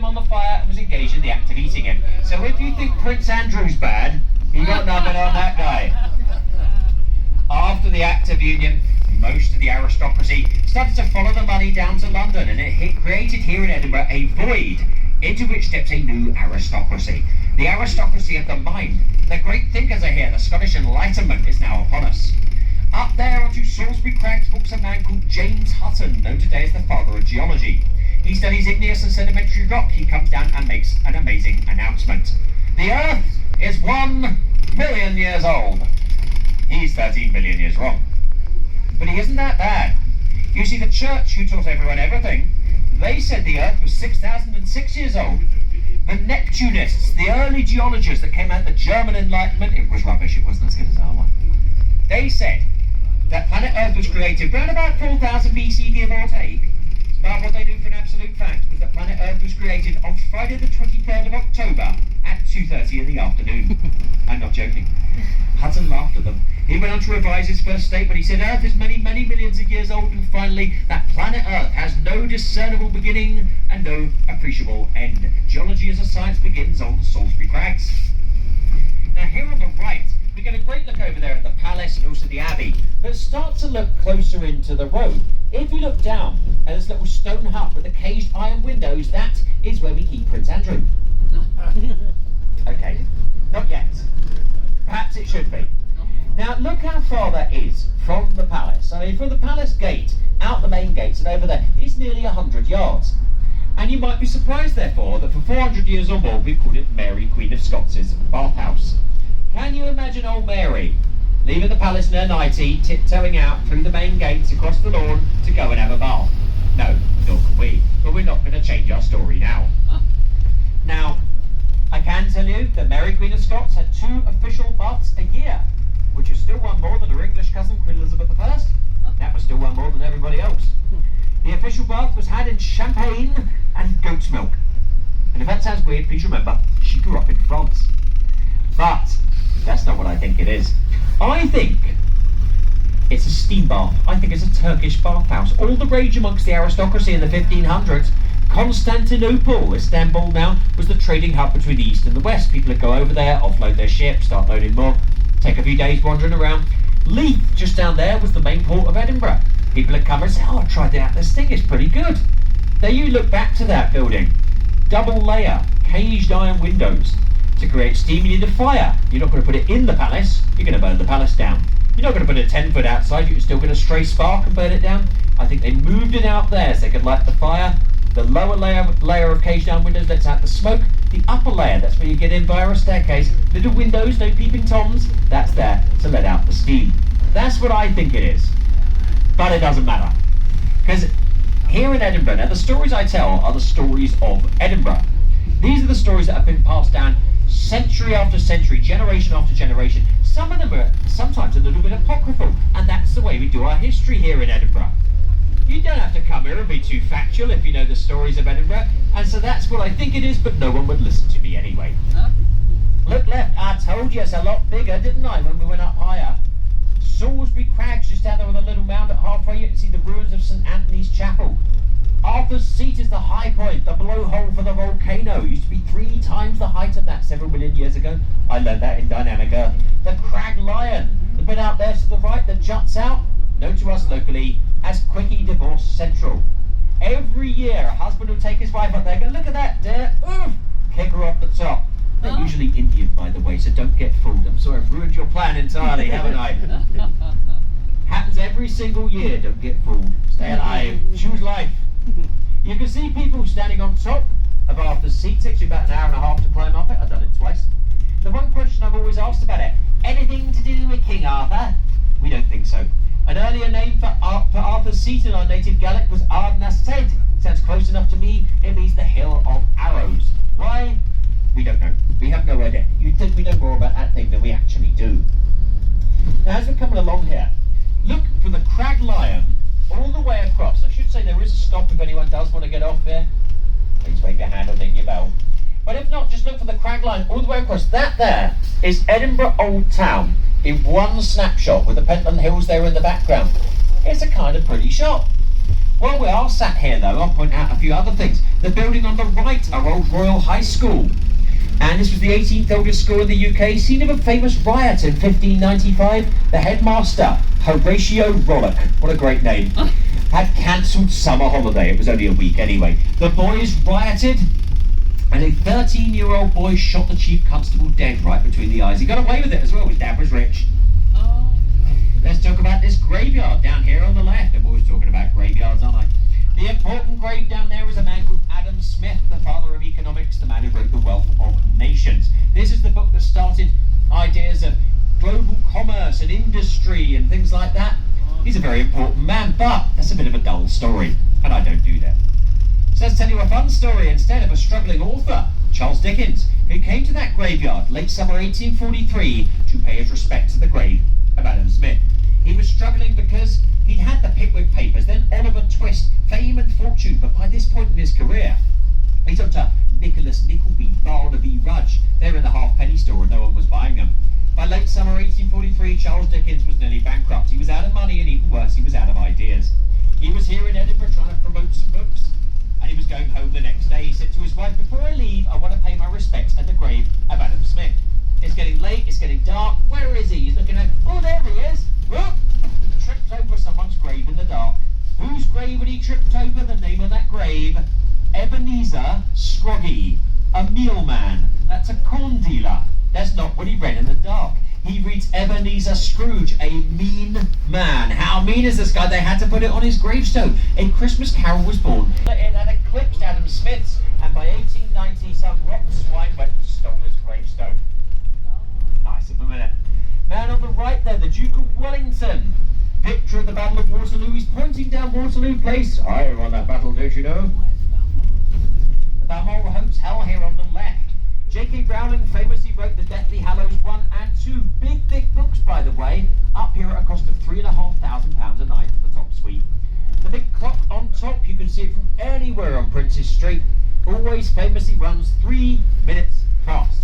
on the fire and was engaged in the act of eating it. So if you think Prince Andrew's bad, you got nothing on that guy. After the Act of Union, most of the aristocracy started to follow the money down to London, and it created here in Edinburgh a void into which steps a new aristocracy. The aristocracy of the mind. The great thinkers are here. The Scottish Enlightenment is now upon us. Up there onto Salisbury Crags walks a man called James Hutton, known today as the father of geology. He studies igneous and sedimentary rock. He comes down and makes an amazing announcement. The Earth is 1 million years old. He's 13 million years wrong. But he isn't that bad. You see, the church, who taught everyone everything, they said the Earth was 6,006 years old. The Neptunists, the early geologists that came out of the German Enlightenment, it was rubbish, it wasn't as good as our one. They said that planet Earth was created around about 4000 BC, give or take. But what they knew for an absolute fact was that planet Earth was created on Friday the 23rd of October at 2:30 in the afternoon. I'm not joking. Hutton laughed at them. He went on to revise his first statement. He said, Earth is many, many millions of years old, and finally, that planet Earth has no discernible beginning and no appreciable end. Geology as a science begins on Salisbury Crags. Now here on the right, we get a great look over there at the palace and also the abbey, but start to look closer into the road. If you look down at this little stone hut with the caged iron windows, that is where we keep Prince Andrew. Okay, not yet. Perhaps it should be. Now look how far that is from the palace. I mean, from the palace gate, out the main gates and over there, it's nearly 100 yards. And you might be surprised, therefore, that for 400 years or more, we've called it Mary, Queen of Scots' bathhouse. Can you imagine old Mary leaving the palace in her nightie, tiptoeing out through the main gates across the lawn to go and have a bath? No, nor can we. But we're not going to change our story now. Now, I can tell you that Mary, Queen of Scots, had 2 official baths a year, which is still one more than her English cousin, Queen Elizabeth I. That was still one more than everybody else. The official bath was had in champagne and goat's milk. And if that sounds weird, please remember, she grew up in France. But that's not what I think it is. I think it's a steam bath. I think it's a Turkish bathhouse. All the rage amongst the aristocracy in the 1500s. Constantinople, Istanbul now, was the trading hub between the east and the west. People would go over there, offload their ships, start loading more, take a few days wandering around. Leith, just down there, was the main port of Edinburgh. People would come and say, oh, I tried out this thing, it's pretty good. Now you look back to that building. Double layer, caged iron windows. To create steam, you need a fire. You're not going to put it in the palace, you're going to burn the palace down. You're not going to put it 10 foot outside, you're still going to stray spark and burn it down. I think they moved it out there so they could light the fire. The lower layer of caged iron windows lets out the smoke. The upper layer, that's where you get in via a staircase. Little windows, no peeping toms, that's there to let out the steam. That's what I think it is. But it doesn't matter. Because here in Edinburgh, now the stories I tell are the stories of Edinburgh. These are the stories that have been passed down century after century, generation after generation. Some of them are sometimes a little bit apocryphal, and that's the way we do our history here in Edinburgh. You don't have to come here and be too factual if you know the stories of Edinburgh, and so that's what I think it is, but no one would listen to me anyway. Look left, I told you it's a lot bigger, didn't I, when we went up higher? Salisbury Crags, just down there with a little mound at halfway, you can see the ruins of St Anthony's Chapel. Arthur's Seat is the high point, the blowhole for the volcano. It used to be 3 times the height of that several million years ago. I learned that in Dynamic Earth. The Crag Lion, the bit out there to the right that juts out, known to us locally as Quickie Divorce Central. Every year a husband will take his wife up there and go, look at that dear, oof, kick her off the top. They're usually Indian, by the way, so don't get fooled. I'm sorry, I've ruined your plan entirely, haven't I? Happens every single year, don't get fooled. Stay alive, choose life. You can see people standing on top of Arthur's Seat. Takes you about an hour and a half to climb up it. I've done it twice. The one question I've always asked about it, anything to do with King Arthur? We don't think so. An earlier name for Arthur's Seat in our native Gaelic was Ardnasted. Sounds close enough to me, it means the Hill of Arrows. Why? We don't know. We have no idea. You'd think we know more about that thing than we actually do. Now as we're coming along here, look from the Crag Lion all the way across. I should say there is a stop if anyone does want to get off here. Please wave your hand or ding your bell. But if not, just look for the Crag Line all the way across. That there is Edinburgh Old Town in one snapshot with the Pentland Hills there in the background. It's a kind of pretty shot. While we are sat here though, I'll point out a few other things. The building on the right, our old Royal High School. And this was the 18th oldest school in the UK, scene of a famous riot in 1595. The headmaster, Horatio Rollock, what a great name, had cancelled summer holiday. It was only a week anyway. The boys rioted, and a 13-year-old boy shot the chief constable dead right between the eyes. He got away with it as well. His dad was rich. Let's talk about this graveyard down here on the left. I'm always talking about graveyards, aren't I? The important grave down there is a man called Adam Smith, the father of economics, the man who wrote The Wealth of Nations. This is the book that started ideas of global commerce and industry and things like that. He's a very important man, but that's a bit of a dull story, and I don't do that. So let's tell you a fun story instead of a struggling author, Charles Dickens, who came to that graveyard late summer 1843 to pay his respects to the grave of Adam Smith. He was struggling because he'd had the Pickwick Papers, then Oliver Twist, fame and fortune, but by this point in his career, he's up to Nicholas Nickleby, Barnaby Rudge. They're in the halfpenny store and no one was buying them. By late summer 1843, Charles Dickens was nearly bankrupt. He was out of money, and even worse, he was out of ideas. He was here in Edinburgh trying to promote some books, and he was going home the next day. He said to his wife, "Before I leave, I want to pay my respects at the grave of Adam Smith. It's getting late, it's getting dark. Where is he?" He's looking at, oh, there he is. Whoop! He tripped over someone's grave in the dark. Whose grave had he tripped over? The name of that grave, Ebenezer Scroggie, a mealman. That's a corn dealer. That's not what he read in the dark. He reads Ebenezer Scrooge, a mean man. How mean is this guy? They had to put it on his gravestone. A Christmas Carol was born. It had eclipsed Adam Smith's, and by 1890, some rotten swine went and stole his gravestone. Nice of a minute. Man on the right there, the Duke of Wellington. Picture of the Battle of Waterloo. He's pointing down Waterloo Place. I won that battle, don't you know? The Balmoral Hotel here on the left. J.K. Rowling famously wrote the Deathly Hallows 1 and 2. Big, thick books, by the way. Up here at a cost of £3,500 a night for the top suite. The big clock on top, you can see it from anywhere on Princes Street. Always famously runs 3 minutes fast.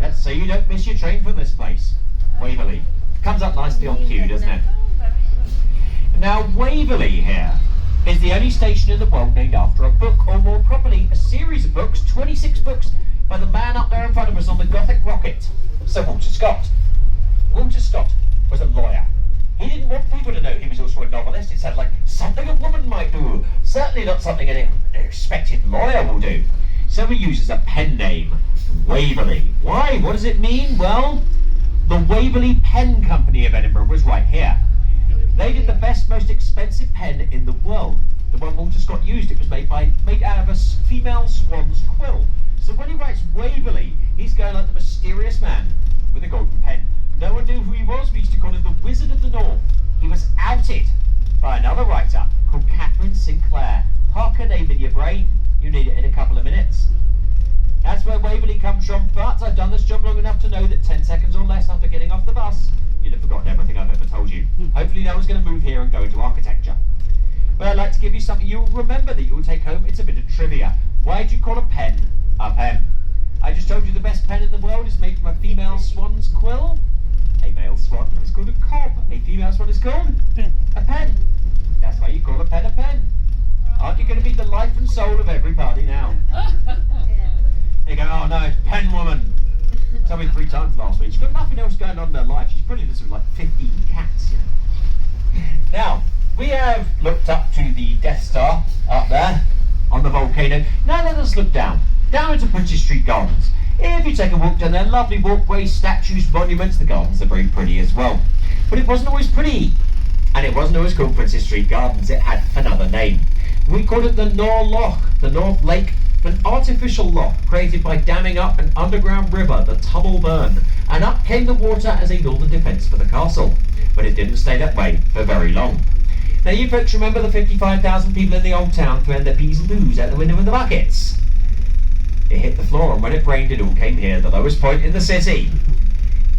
Let's say you don't miss your train from this place. Waverley. Comes up nicely on cue, doesn't it? Now, Waverley here is the only station in the world named after a book, or more properly, a series of books, 26 books, by the man up there in front of us on the Gothic rocket, Sir Walter Scott. Walter Scott was a lawyer. He didn't want people to know he was also a novelist. It sounded like something a woman might do. Certainly not something an expected lawyer will do. So he uses a pen name, Waverley. Why? What does it mean? Well, the Waverley Pen Company of Edinburgh was right here. They did the best, most expensive pen in the world. The one Walter Scott used, it was made out of a female swan's quill. So when he writes Waverley, he's going like the mysterious man with a golden pen. No one knew who he was. We used to call him the Wizard of the North. He was outed by another writer called Catherine Sinclair. Park her name in your brain. You need it in a couple of minutes. That's where Waverley comes from, but I've done this job long enough to know that 10 seconds or less after getting off the bus, you'd have forgotten everything I've ever told you. Hopefully no one's going to move here and go into architecture. But I'd like to give you something you'll remember that you'll take home. It's a bit of trivia. Why do you call a pen a pen? I just told you the best pen in the world is made from a female swan's quill. A male swan is called a cob. A female swan is called a pen. That's why you call a pen a pen. Aren't you going to be the life and soul of every party now? You go, oh no, it's pen woman. Told me 3 times last week. She's got nothing else going on in her life. She's probably lives with like 15 cats. You know? Now, we have looked up to the Death Star up there on the volcano. Now let us look down into Princes Street Gardens. If you take a walk down there, lovely walkways, statues, monuments, the gardens are very pretty as well. But it wasn't always pretty. And it wasn't always called Princes Street Gardens. It had another name. We called it the Nor Loch, the North Lake, an artificial loch created by damming up an underground river, the Tummel Burn, and up came the water as a northern defence for the castle. But it didn't stay that way for very long. Now you folks remember the 55,000 people in the old town throwing their peas and poos out the window with the buckets? It hit the floor, and when it rained it all came here, the lowest point in the city.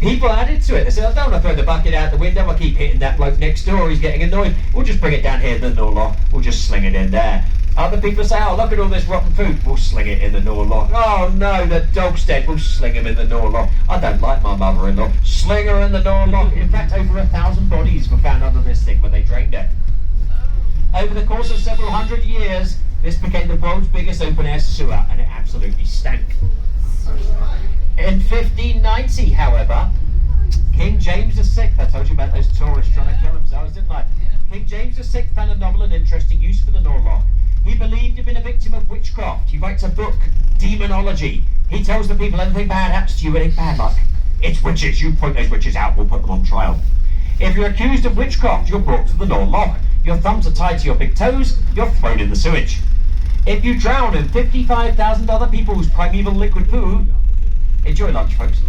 People added to it. They said, I don't want to throw the bucket out the window, I keep hitting that bloke next door, he's getting annoyed. We'll just bring it down here to the Nor Loch, we'll just sling it in there. Other people say, oh, look at all this rotten food, we'll sling it in the Nor Loch. Oh no, the dog's dead, we'll sling him in the Nor Loch. I don't like my mother-in-law. Sling her in the Nor Loch. In fact, over 1,000 bodies were found under this thing when they drained it. Over the course of several hundred years, this became the world's biggest open-air sewer, and it absolutely stank. In 1590, however, King James VI, I told you about those tourists trying to kill themselves, didn't I? King James VI found a novel and interesting use for the Norloch. He believed he'd been a victim of witchcraft. He writes a book, Demonology. He tells the people anything bad happens to you, it ain't bad luck. It's witches. You point those witches out, we'll put them on trial. If you're accused of witchcraft, you're brought to the Norloch. Your thumbs are tied to your big toes, you're thrown in the sewage. If you drown in 55,000 other people's primeval liquid poo, enjoy lunch, folks.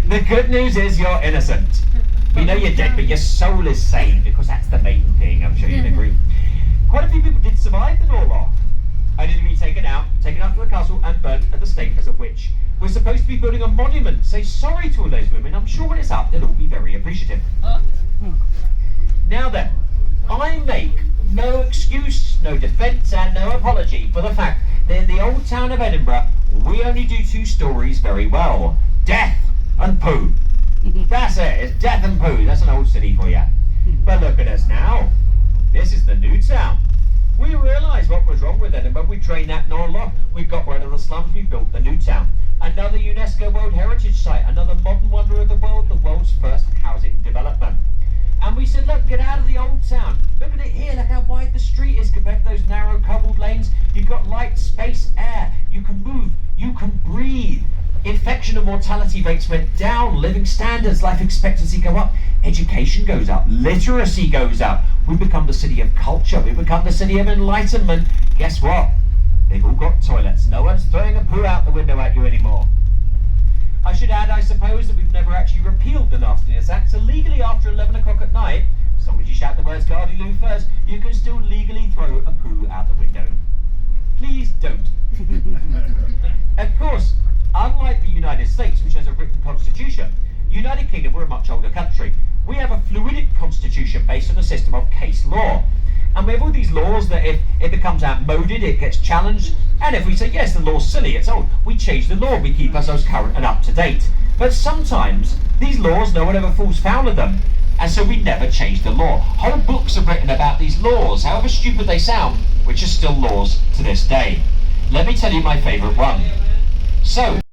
The good news is you're innocent. We know you're dead, but your soul is sane, because that's the main thing, I'm sure you'd agree. Quite a few people did survive the Norloch, only to be taken out to the castle and burnt at the stake as a witch. We're supposed to be building a monument. Say sorry to all those women. I'm sure when it's up, they'll all be very appreciative. Now then, I make no excuse, no defence and no apology for the fact that in the old town of Edinburgh, we only do two stories very well. Death and poo. That's it, it's death and poo. That's an old city for you. But look at us now. This is the new town. We realised what was wrong with Edinburgh. We drained that Norloch. We got rid of the slums. We built the new town. Another UNESCO World Heritage Site. Another modern wonder of the world's first housing development. And we said, look, get out of the old town. Look at it here. Look how wide the street is compared to those narrow cobbled lanes. You've got light, space, air. You can move. You can breathe. Infection and mortality rates went down. Living standards, life expectancy go up. Education goes up. Literacy goes up. We become the city of culture. We become the city of enlightenment. Guess what? They've all got toilets. No one's throwing a poo out the window at you anymore. I should add, I suppose, that we've never actually repealed the Nastiness Act, so legally after 11 o'clock at night, as long as you shout the words Cardi Lou first, you can still legally throw a poo out the window. Please don't. Of course, unlike the United States, which has a written constitution, United Kingdom, we're a much older country. We have a fluidic constitution based on a system of case law. And we have all these laws that if it becomes outmoded, it gets challenged. And if we say, yes, the law's silly, it's old, we change the law, we keep ourselves current and up to date. But sometimes, these laws, no one ever falls foul of them. And so we never change the law. Whole books are written about these laws, however stupid they sound, which are still laws to this day. Let me tell you my favourite one. So,